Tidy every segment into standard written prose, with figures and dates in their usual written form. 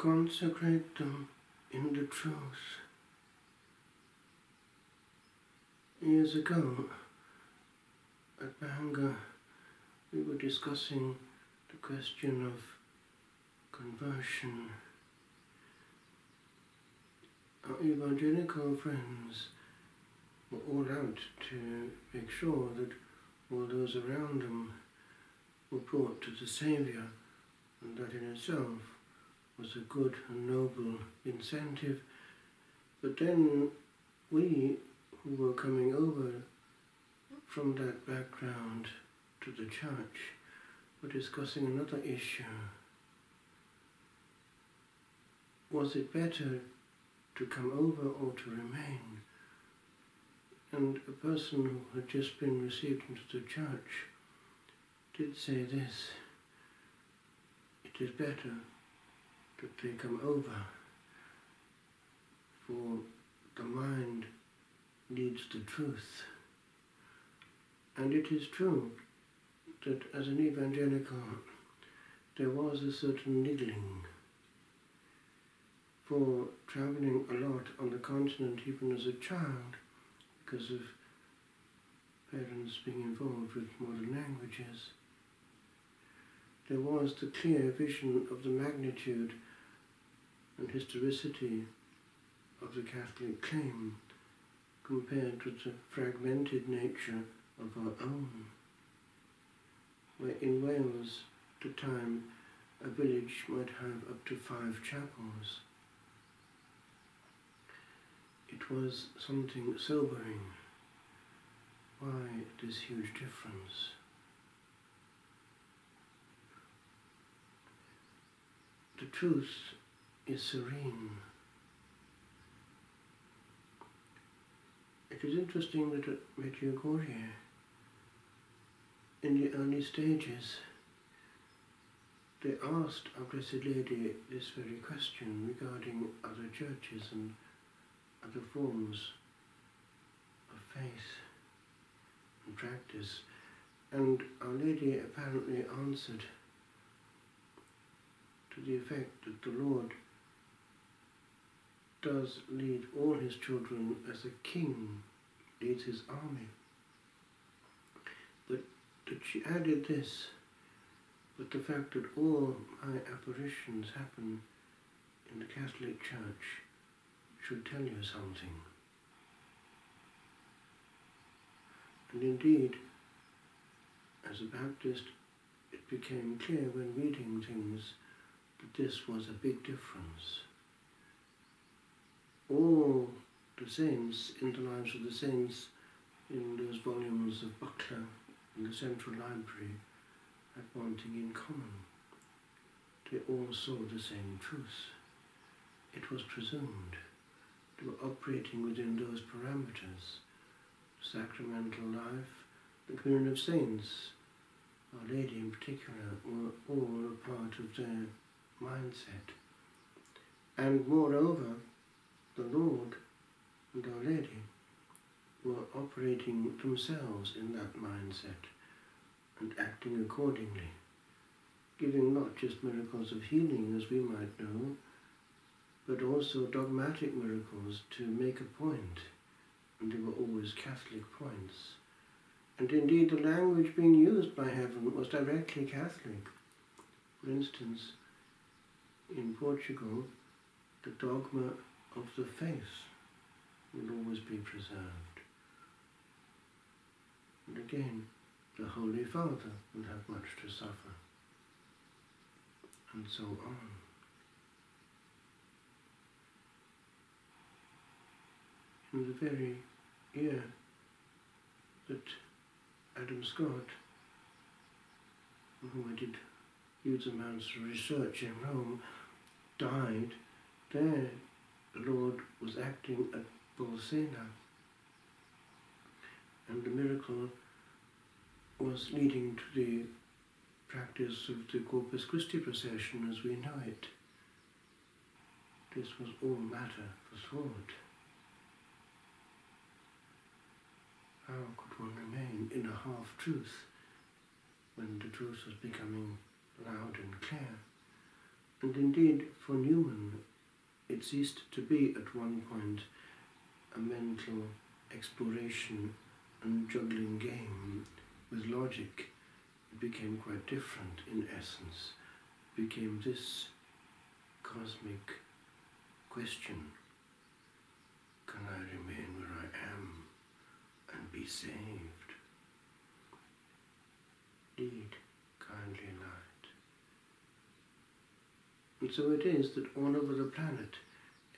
consecrate them in the truth. Years ago, at Bahanga, we were discussing the question of conversion. Our evangelical friends were all out to make sure that all those around them were brought to the Saviour, and that in itself was a good and noble incentive. But then we, who were coming over from that background to the church, were discussing another issue. Was it better to come over or to remain? And a person who had just been received into the church did say this: it is better that they come over, for the mind needs the truth. And it is true that as an evangelical there was a certain niggling, for travelling a lot on the continent even as a child because of parents being involved with modern languages. There was the clear vision of the magnitude and historicity of the Catholic claim compared with the fragmented nature of our own, where in Wales at the time a village might have up to 5 chapels. It was something sobering. Why this huge difference? The truth is serene. It is interesting that at Medjugorje, in the early stages, they asked our Blessed Lady this very question regarding other churches and other forms of faith and practice. And Our Lady apparently answered to the effect that the Lord does lead all his children as a king leads his army. But that she added this: but the fact that all my apparitions happen in the Catholic Church should tell you something. And indeed, as a Baptist, it became clear when reading things that this was a big difference. All the saints, in the lives of the saints, in those volumes of Buckler in the Central Library, had one thing in common. They all saw the same truth. It was presumed. They were operating within those parameters. Sacramental life, the communion of saints, Our Lady in particular, were all a part of their mindset. And moreover, the Lord and Our Lady were operating themselves in that mindset and acting accordingly, giving not just miracles of healing as we might know, but also dogmatic miracles to make a point, and they were always Catholic points. And indeed the language being used by heaven was directly Catholic. For instance, in Portugal, the dogma of the faith will always be preserved. And again, the Holy Father will have much to suffer, and so on. In the very year that Adam Scott, whom I did huge amounts of research in Rome, died, there the Lord was acting at Bolsena, and the miracle was leading to the practice of the Corpus Christi procession as we know it. This was all matter for thought. How could one remain in a half-truth when the truth was becoming loud and clear? And indeed, for Newman, it ceased to be at one point a mental exploration and juggling game with logic. It became quite different in essence. It became this cosmic question: can I remain where I am and be saved? Lead, kindly light. And so it is that all over the planet,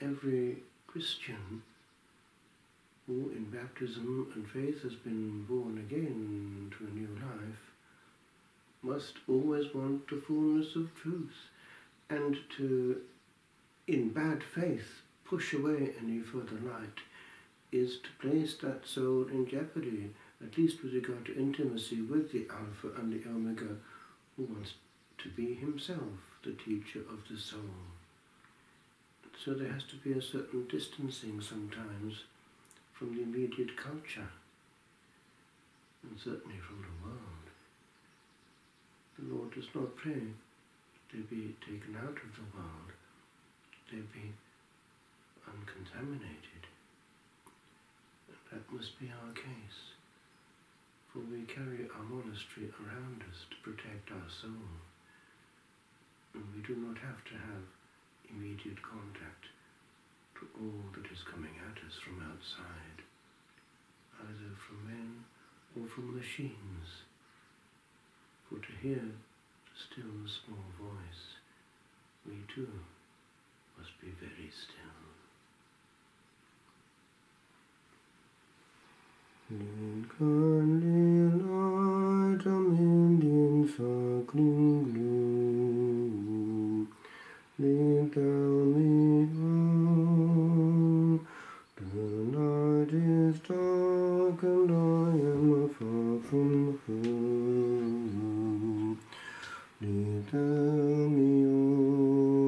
every Christian who in baptism and faith has been born again to a new life must always want the fullness of truth, and to, in bad faith, push away any further light is to place that soul in jeopardy, at least with regard to intimacy with the Alpha and the Omega, who wants to be himself the teacher of the soul. So there has to be a certain distancing sometimes from the immediate culture, and certainly from the world. The Lord does not pray they be taken out of the world, they be uncontaminated. And that must be our case, for we carry our monastery around us to protect our soul, and we do not have to have immediate contact to all that is coming at us from outside, either from men or from machines. For to hear the still small voice, we too must be very still. Lead kindly light amid the encircling gloom, lead thou me home. The night is dark and I am far from home. Lead thou me home.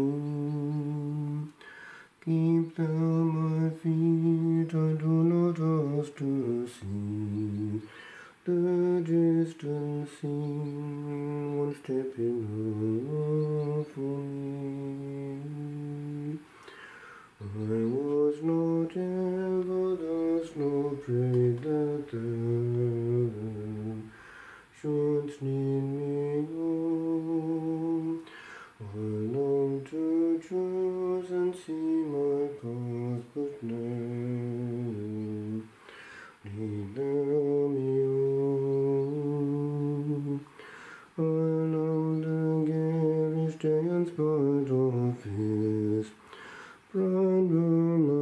Keep thou my feet, I do not ask to see the distant scene, one step enough for me. I was not ever thus, nor prayed that thou shouldst lead me home. I long to choose and see my path, but now lead thou me home. I love the garish day and spite of his bright moonlight.